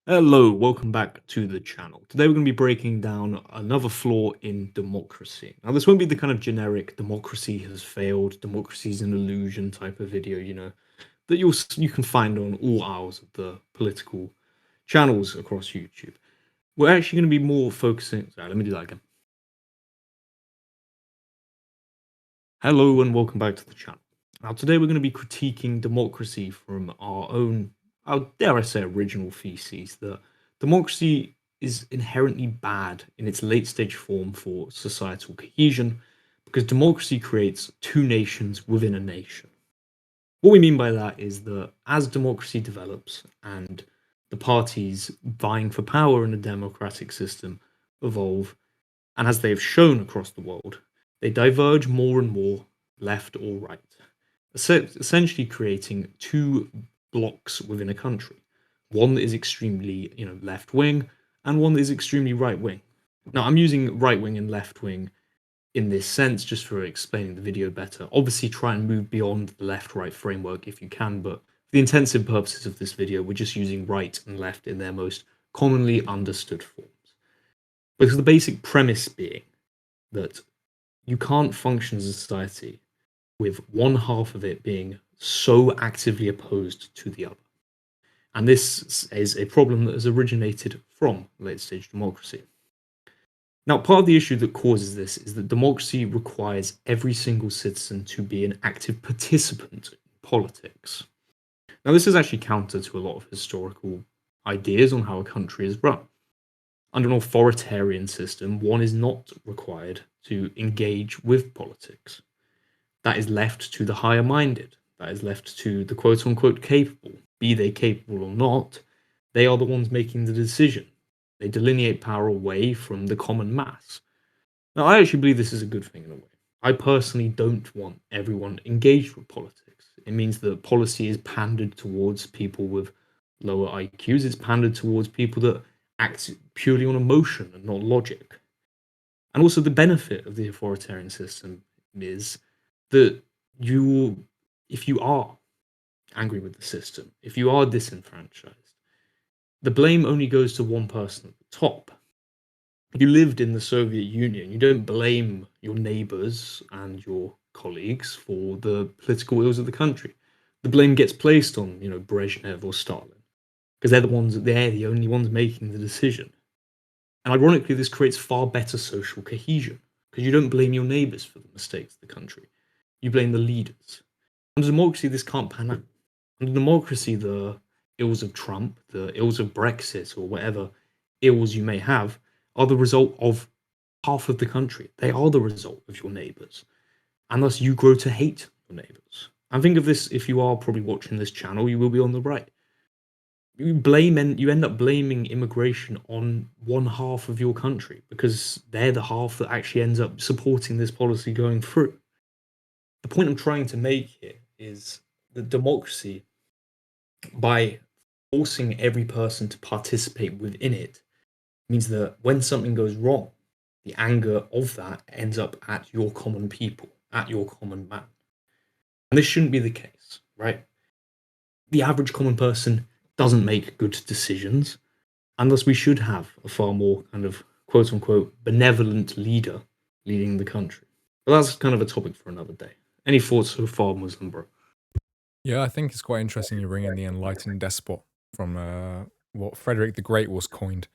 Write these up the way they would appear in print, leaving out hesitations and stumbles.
Hello, welcome back to the channel. Today we're going to be breaking down another flaw in democracy. Now, this won't be the kind of generic democracy has failed, democracy is an illusion type of video, that you can find on all hours of the political channels across YouTube. We're actually going to be more focusing. Sorry, let me do that again. Hello and welcome back to the channel. Now, today we're going to be critiquing democracy from our own, dare I say, original theses that democracy is inherently bad in its late stage form for societal cohesion because democracy creates two nations within a nation. What we mean by that is that as democracy develops and the parties vying for power in a democratic system evolve, and as they have shown across the world, they diverge more and more left or right, essentially creating two blocks within a country. One that is extremely, left wing, and one that is extremely right wing. Now, I'm using right wing and left wing in this sense just for explaining the video better. Obviously, try and move beyond the left-right framework if you can, but for the intensive purposes of this video, we're just using right and left in their most commonly understood forms. Because the basic premise being that you can't function as a society with one half of it being so actively opposed to the other. And this is a problem that has originated from late stage democracy. Now, part of the issue that causes this is that democracy requires every single citizen to be an active participant in politics. Now, this is actually counter to a lot of historical ideas on how a country is run. Under an authoritarian system, one is not required to engage with politics. That is left to the higher minded. That is left to the quote unquote capable. Be they capable or not, they are the ones making the decision. They delineate power away from the common mass. Now, I actually believe this is a good thing in a way. I personally don't want everyone engaged with politics. It means that policy is pandered towards people with lower IQs. It's pandered towards people that act purely on emotion and not logic. And also, the benefit of the authoritarian system is that if you are angry with the system, if you are disenfranchised, the blame only goes to one person at the top. If you lived in the Soviet Union, you don't blame your neighbors and your colleagues for the political ills of the country. The blame gets placed on, Brezhnev or Stalin, because they're the only ones making the decision. And ironically, this creates far better social cohesion, because you don't blame your neighbors for the mistakes of the country. You blame the leaders. Under democracy, this can't pan out. Under democracy, the ills of Trump, the ills of Brexit, or whatever ills you may have, are the result of half of the country. They are the result of your neighbors. And thus you grow to hate your neighbors. And think of this, if you are probably watching this channel, you will be on the right. You end up blaming immigration on one half of your country because they're the half that actually ends up supporting this policy going through. The point I'm trying to make here is that democracy, by forcing every person to participate within it, means that when something goes wrong, the anger of that ends up at your common people, at your common man. And this shouldn't be the case, right? The average common person doesn't make good decisions, and thus we should have a far more kind of quote unquote benevolent leader leading the country. But that's kind of a topic for another day. Any thoughts so far, Muslim bro? Yeah, I think it's quite interesting you bring in the enlightened despot from what Frederick the Great was coined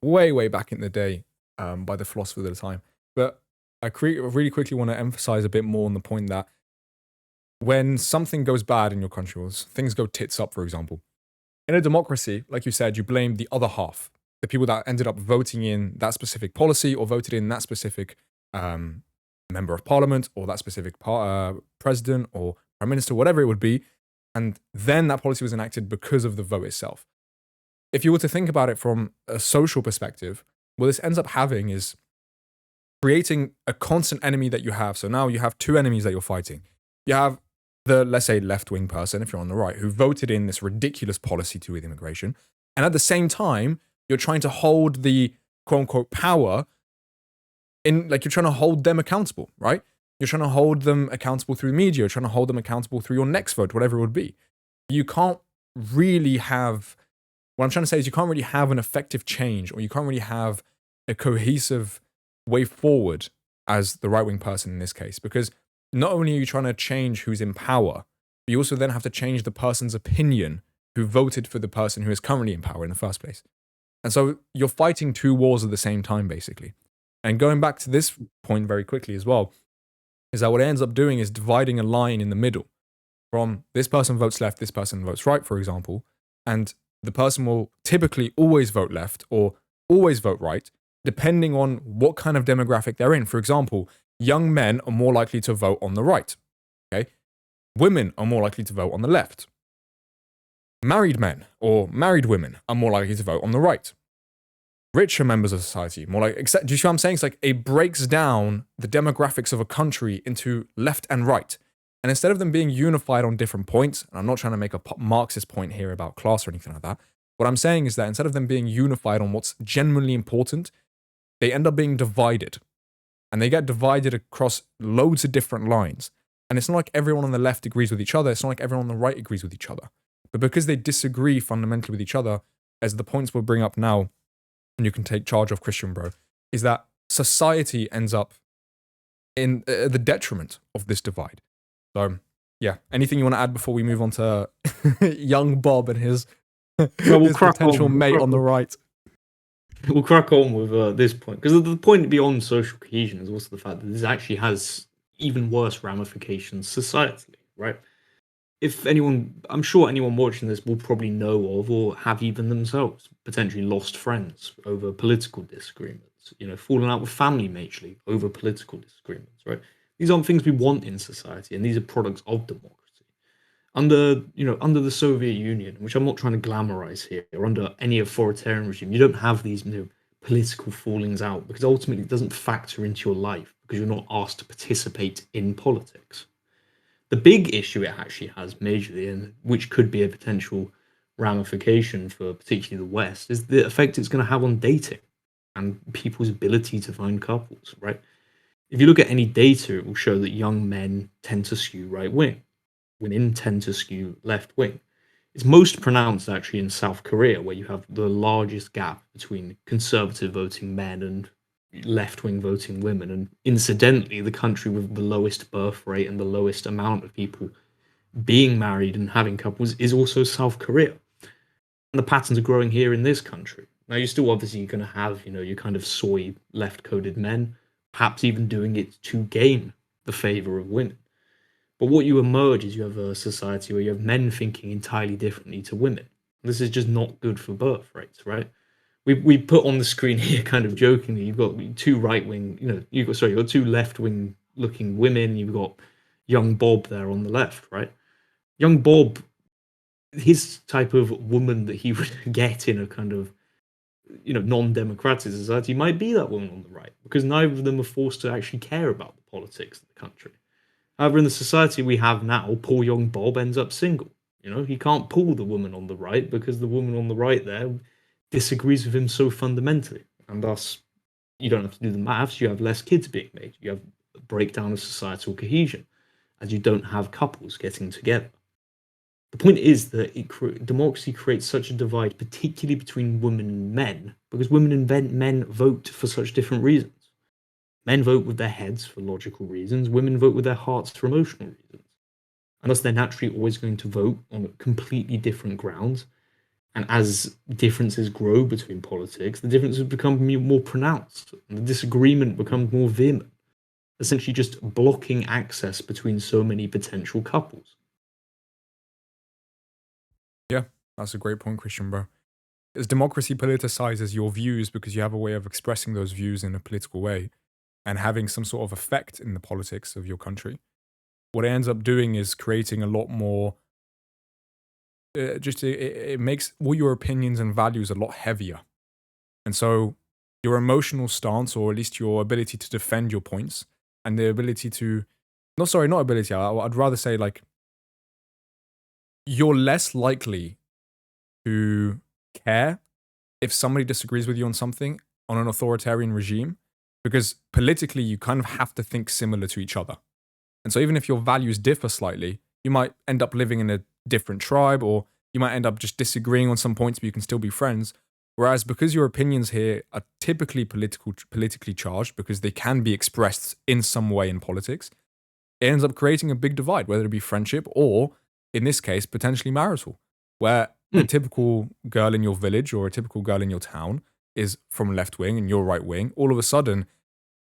way back in the day by the philosophers at the time. But I really quickly want to emphasize a bit more on the point that when something goes bad in your country, or things go tits up, for example, in a democracy, like you said, you blame the other half, the people that ended up voting in that specific policy or voted in that specific member of parliament or that specific president or prime minister, whatever it would be. And then that policy was enacted because of the vote itself. If you were to think about it from a social perspective, what this ends up having is creating a constant enemy that you have. So now you have two enemies that you're fighting. You have the, let's say, left-wing person, if you're on the right, who voted in this ridiculous policy to do with immigration. And at the same time, you're trying to hold the quote-unquote power in, like, you're trying to hold them accountable, right? You're trying to hold them accountable through the media. You're trying to hold them accountable through your next vote, whatever it would be. You can't really have what I'm trying to say is you can't really have an effective change, or you can't really have a cohesive way forward as the right wing person in this case, because not only are you trying to change who's in power, but you also then have to change the person's opinion who voted for the person who is currently in power in the first place. And so you're fighting two wars at the same time, basically. And going back to this point very quickly as well, is that what it ends up doing is dividing a line in the middle from this person votes left, this person votes right, for example, and the person will typically always vote left or always vote right, depending on what kind of demographic they're in. For example, young men are more likely to vote on the right. Okay? Women are more likely to vote on the left. Married men or married women are more likely to vote on the right. Richer members of society, more like, do you see what I'm saying? It's like it breaks down the demographics of a country into left and right. And instead of them being unified on different points, and I'm not trying to make a Marxist point here about class or anything like that, what I'm saying is that instead of them being unified on what's genuinely important, they end up being divided. And they get divided across loads of different lines. And it's not like everyone on the left agrees with each other. It's not like everyone on the right agrees with each other. But because they disagree fundamentally with each other, as the points we'll bring up now, and you can take charge of, Christian bro, is that society ends up in the detriment of this divide. So, yeah, anything you want to add before we move on to young Bob and his, his potential mate on the right? We'll crack on with this point, because the point beyond social cohesion is also the fact that this actually has even worse ramifications societally, right? If anyone, I'm sure anyone watching this will probably know of or have even themselves potentially lost friends over political disagreements, falling out with family majorly over political disagreements, right? These aren't things we want in society, and these are products of democracy. Under the Soviet Union, which I'm not trying to glamorize here, or under any authoritarian regime, you don't have these political fallings out, because ultimately it doesn't factor into your life because you're not asked to participate in politics. The big issue it actually has majorly, and which could be a potential ramification for particularly the West, is the effect it's going to have on dating and people's ability to find couples, right? If you look at any data, it will show that young men tend to skew right wing, women tend to skew left wing. It's most pronounced actually in South Korea, where you have the largest gap between conservative voting men and left-wing voting women, and incidentally the country with the lowest birth rate and the lowest amount of people being married and having couples is also South Korea. And the patterns are growing here in this country. Now you're still obviously going to have your kind of soy left-coded men, perhaps even doing it to gain the favor of women. But what you emerge is you have a society where you have men thinking entirely differently to women. This is just not good for birth rates, right? We put on the screen here, kind of jokingly, you've got two right wing, you've got two left wing looking women. You've got young Bob there on the left, right? Young Bob, his type of woman that he would get in a kind of non-democratic society might be that woman on the right, because neither of them are forced to actually care about the politics of the country. However, in the society we have now, poor young Bob ends up single. He can't pull the woman on the right because the woman on the right there disagrees with him so fundamentally, and thus you don't have to do the maths. You have less kids being made. You have a breakdown of societal cohesion, as you don't have couples getting together. The point is that democracy creates such a divide, particularly between women and men, because women and men vote for such different reasons. Men vote with their heads for logical reasons. Women vote with their hearts for emotional reasons. And thus they're naturally always going to vote on completely different grounds. And as differences grow between politics, the differences become more pronounced, and the disagreement becomes more vehement, essentially just blocking access between so many potential couples. Yeah, that's a great point, Christian, bro. As democracy politicizes your views because you have a way of expressing those views in a political way and having some sort of effect in the politics of your country, what it ends up doing is creating a lot more it makes all your opinions and values a lot heavier. And so your emotional stance, or at least your ability to defend your points, and the ability to, I'd rather say like, you're less likely to care if somebody disagrees with you on something on an authoritarian regime, because politically you kind of have to think similar to each other. And so even if your values differ slightly, you might end up living in a different tribe, or You might end up just disagreeing on some points, but you can still be friends. Whereas because your opinions here are typically politically charged, because they can be expressed in some way in politics, it ends up creating a big divide, whether it be friendship or, in this case, potentially marital, where a typical girl in your village or a typical girl in your town is from left wing and you're right wing. All of a sudden,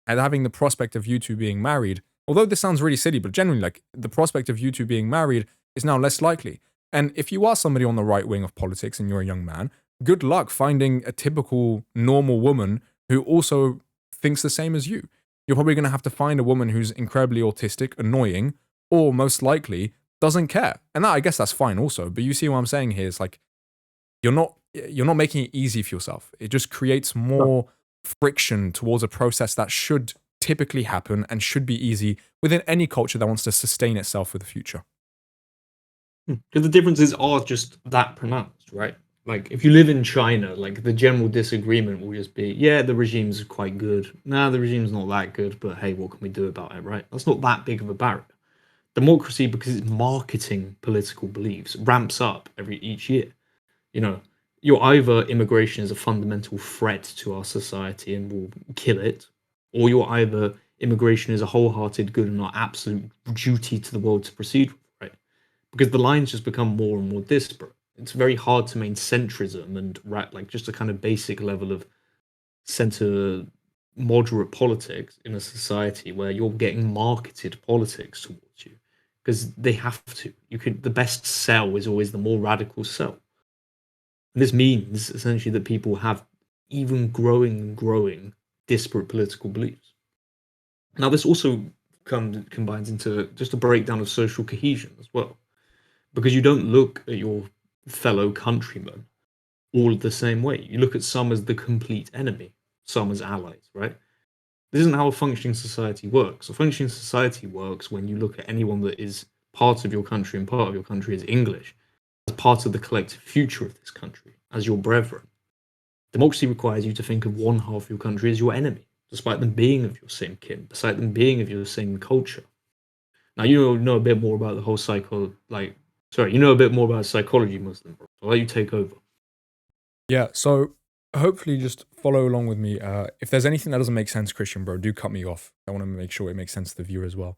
and having the prospect of you two being married, although this sounds really silly, but genuinely, like, the prospect of you two being married is now less likely. And if you are somebody on the right wing of politics and you're a young man, good luck finding a typical normal woman who also thinks the same as you. You're probably going to have to find a woman who's incredibly autistic, annoying, or most likely doesn't care. And that, I guess that's fine also. But you see what I'm saying here is like, you're not making it easy for yourself. It just creates more friction towards a process that should typically happen and should be easy within any culture that wants to sustain itself for the future. Because the differences are just that pronounced, right? Like, if you live in China, like, the general disagreement will just be, yeah, the regime's quite good. Nah, the regime's not that good, but hey, what can we do about it, right? That's not that big of a barrier. Democracy, because it's marketing political beliefs, ramps up each year. You know, you're either immigration is a fundamental threat to our society and will kill it, or you're either immigration is a wholehearted good and our absolute duty to the world to proceed with, right? Because the lines just become more and more disparate. It's very hard to maintain centrism and like just a kind of basic level of center moderate politics in a society where you're getting marketed politics towards you because they have to. The best sell is always the more radical sell. And this means essentially that people have even growing disparate political beliefs. Now, this also combines into just a breakdown of social cohesion as well, because you don't look at your fellow countrymen all the same way. You look at some as the complete enemy, some as allies, right? This isn't how a functioning society works. A functioning society works when you look at anyone that is part of your country and part of your country is English, as part of the collective future of this country, as your brethren. Democracy requires you to think of one half of your country as your enemy, despite them being of your same kin, despite them being of your same culture. Now, you know a bit more about the whole you know a bit more about psychology, Muslim, bro. I'll let you take over. Yeah, so hopefully just follow along with me. If there's anything that doesn't make sense, Christian, bro, do cut me off. I want to make sure it makes sense to the viewer as well.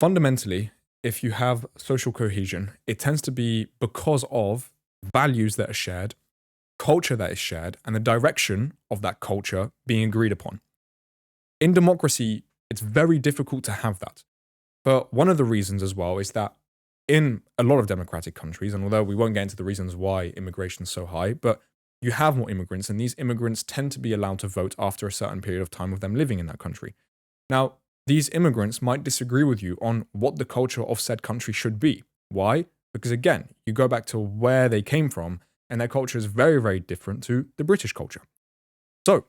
Fundamentally, if you have social cohesion, it tends to be because of values that are shared, culture that is shared, and the direction of that culture being agreed upon. In democracy, it's very difficult to have that. But one of the reasons as well is that in a lot of democratic countries, and although we won't get into the reasons why immigration is so high, but you have more immigrants, and these immigrants tend to be allowed to vote after a certain period of time of them living in that country. Now, these immigrants might disagree with you on what the culture of said country should be. Why? Because again, you go back to where they came from, and their culture is very, very different to the British culture. So,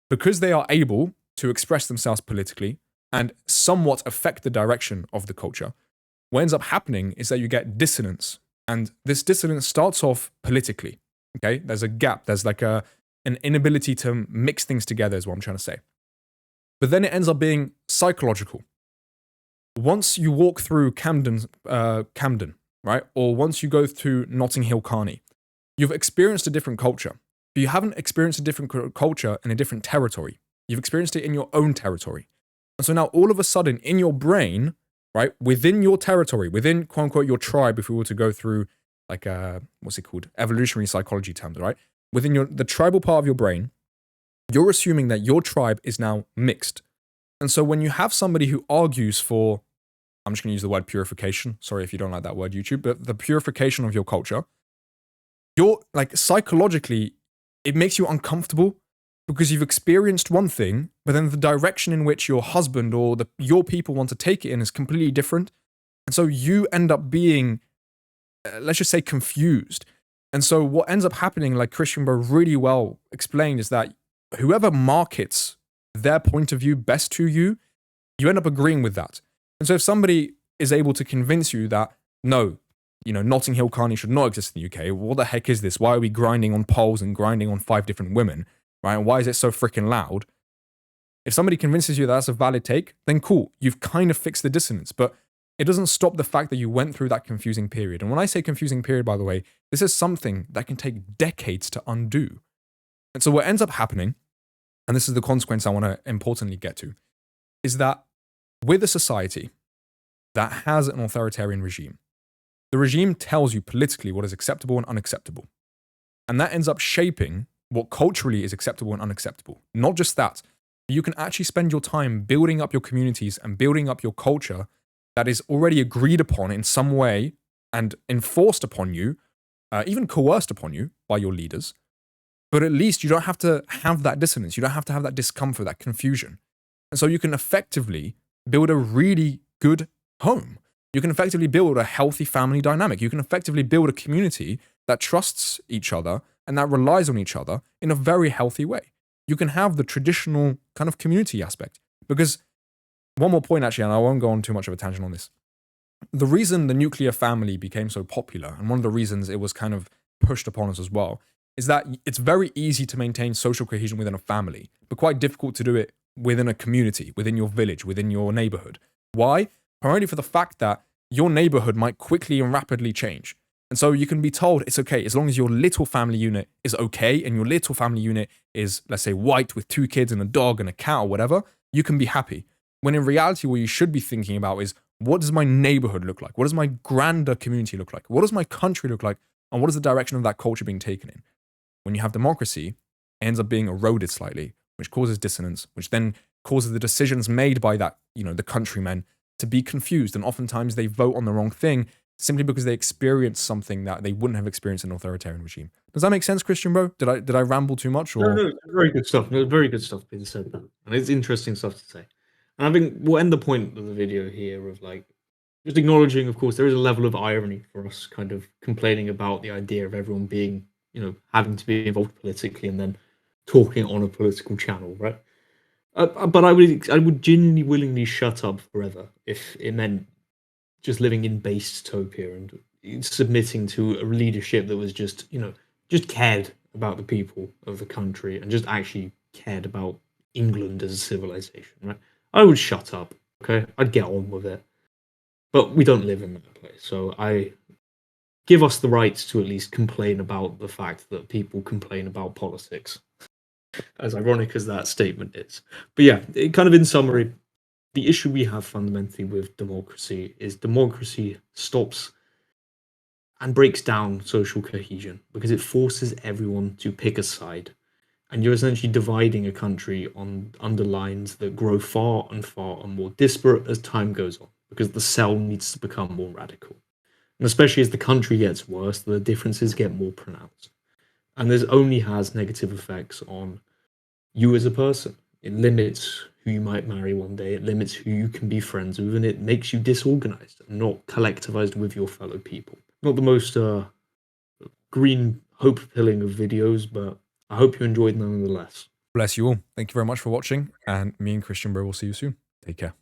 because they are able to express themselves politically and somewhat affect the direction of the culture, what ends up happening is that you get dissonance. And this dissonance starts off politically. Okay? There's a gap. There's like an inability to mix things together is what I'm trying to say. But then it ends up being psychological. Once you walk through Camden, right? Or once you go through Notting Hill Carney, you've experienced a different culture. But you haven't experienced a different culture in a different territory. You've experienced it in your own territory. And so now all of a sudden in your brain, right, within your territory, within quote unquote your tribe, if we were to go through like what's it called, evolutionary psychology terms, right? Within the tribal part of your brain, you're assuming that your tribe is now mixed. And so when you have somebody who argues for, I'm just going to use the word purification. Sorry if you don't like that word, YouTube, but the purification of your culture, you're like psychologically, it makes you uncomfortable because you've experienced one thing, but then the direction in which your husband or your people want to take it in is completely different. And so you end up being, let's just say, confused. And so what ends up happening, like Christian Bro really well explained, is that whoever markets their point of view best to you, you end up agreeing with that. And so if somebody is able to convince you that, no, Notting Hill Carney should not exist in the UK, what the heck is this? Why are we grinding on poles and grinding on 5 different women? Right? And why is it so freaking loud? If somebody convinces you that that's a valid take, then cool, you've kind of fixed the dissonance. But it doesn't stop the fact that you went through that confusing period. And when I say confusing period, by the way, this is something that can take decades to undo. And so what ends up happening, and this is the consequence I want to importantly get to, is that with a society that has an authoritarian regime, the regime tells you politically what is acceptable and unacceptable. And that ends up shaping what culturally is acceptable and unacceptable. Not just that, you can actually spend your time building up your communities and building up your culture that is already agreed upon in some way and enforced upon you, even coerced upon you by your leaders. But at least you don't have to have that dissonance. You don't have to have that discomfort, that confusion. And so you can effectively build a really good home. You can effectively build a healthy family dynamic. You can effectively build a community that trusts each other and that relies on each other in a very healthy way. You can have the traditional kind of community aspect. Because one more point, actually, and I won't go on too much of a tangent on this. The reason the nuclear family became so popular, and one of the reasons it was kind of pushed upon us as well, is that it's very easy to maintain social cohesion within a family, but quite difficult to do it within a community, within your village, within your neighborhood. Why? Primarily for the fact that your neighborhood might quickly and rapidly change. And so you can be told it's okay as long as your little family unit is okay and your little family unit is, let's say, white with 2 kids and a dog and a cat or whatever, you can be happy. When in reality, what you should be thinking about is, what does my neighborhood look like? What does my grander community look like? What does my country look like? And what is the direction of that culture being taken in? When you have democracy, it ends up being eroded slightly, which causes dissonance, which then causes the decisions made by that, the countrymen to be confused. And oftentimes they vote on the wrong thing simply because they experience something that they wouldn't have experienced in an authoritarian regime. Does that make sense, Christian, bro? Did I ramble too much? Or? No, very good stuff. No, very good stuff being said there. And it's interesting stuff to say. And I think we'll end the point of the video here of just acknowledging, of course, there is a level of irony for us kind of complaining about the idea of everyone being, having to be involved politically and then talking on a political channel, right? But I would genuinely willingly shut up forever if it meant just living in base dystopia and submitting to a leadership that was just cared about the people of the country and just actually cared about England as a civilization, right? I would shut up, okay? I'd get on with it. But we don't live in that place, so I give us the right to at least complain about the fact that people complain about politics. As ironic as that statement is. But yeah, kind of in summary, the issue we have fundamentally with democracy is democracy stops and breaks down social cohesion because it forces everyone to pick a side. And you're essentially dividing a country on underlines that grow far and more disparate as time goes on because the cell needs to become more radical. And especially as the country gets worse, the differences get more pronounced. And this only has negative effects on you as a person. It limits who you might marry one day, it limits who you can be friends with, and it makes you disorganized and not collectivized with your fellow people. Not the most green hope-pilling of videos, but I hope you enjoyed nonetheless. Bless you all. Thank you very much for watching, and me and Christian Bro will see you soon. Take care.